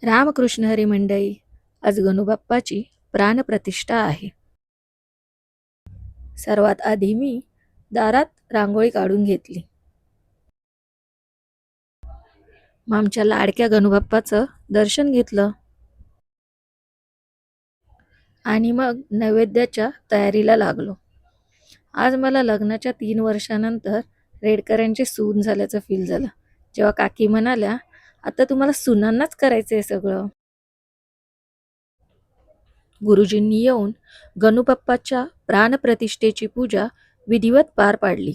रामकृष्ण हरी मंडळी, आज गणूबाप्पाची प्राणप्रतिष्ठा आहे. सर्वात आधी मी दारात रांगोळी काढून घेतली. मग आमच्या लाडक्या गणूबाप्पाचं दर्शन घेतलं आणि मग नैवेद्याच्या तयारीला लागलो. आज मला लग्नाच्या 3 वर्षानंतर रेडकरांची सून झाल्याचं फील झालं. जेव्हा काकी म्हणाल्या, आता तुम्हाला सुनांनाच करायचंय सगळं. गुरुजींनी येऊन गणूबाप्पाच्या प्राणप्रतिष्ठेची पूजा विधिवत पार पाडली.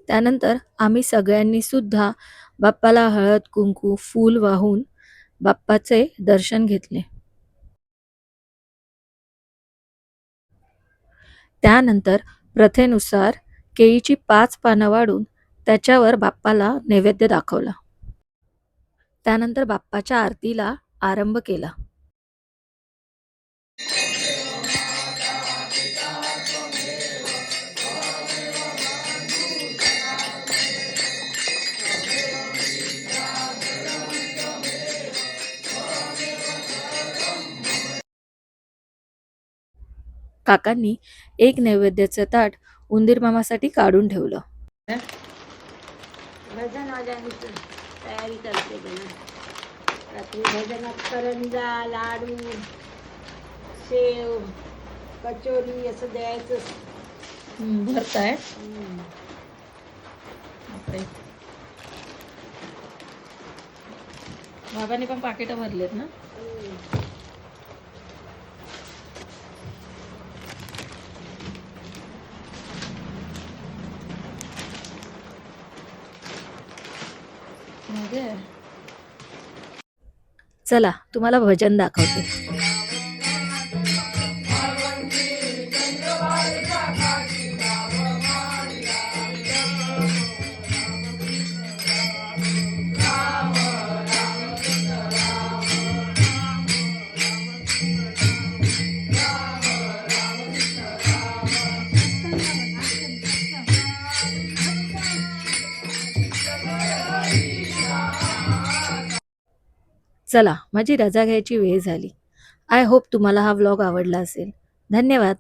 त्यानंतर आम्ही सगळ्यांनी सुद्धा बाप्पाला हळद कुंकू फूल वाहून बाप्पाचे दर्शन घेतले. त्यानंतर प्रथेनुसार केळीची 5 पानं वाढून त्याच्यावर बाप्पाला नैवेद्य दाखवला. त्यानंतर बाप्पाच्या आरतीला आरंभ केला. काकांनी एक नैवेद्याचं ताट उंदीर मामासाठी काढून ठेवलं. भजनवाल्यांची तयारी करते रात्री भजनात करंजा लाडू शेव कचोरी असं द्यायचं. भरताय बाबांनी पण पाकिटं भरलेत ना. चला तुम्हाला भजन दाखवते. चला माझी रजा घ्यायची वेळ झाली. आय होप तुम्हाला हा व्लॉग आवडला असेल. धन्यवाद.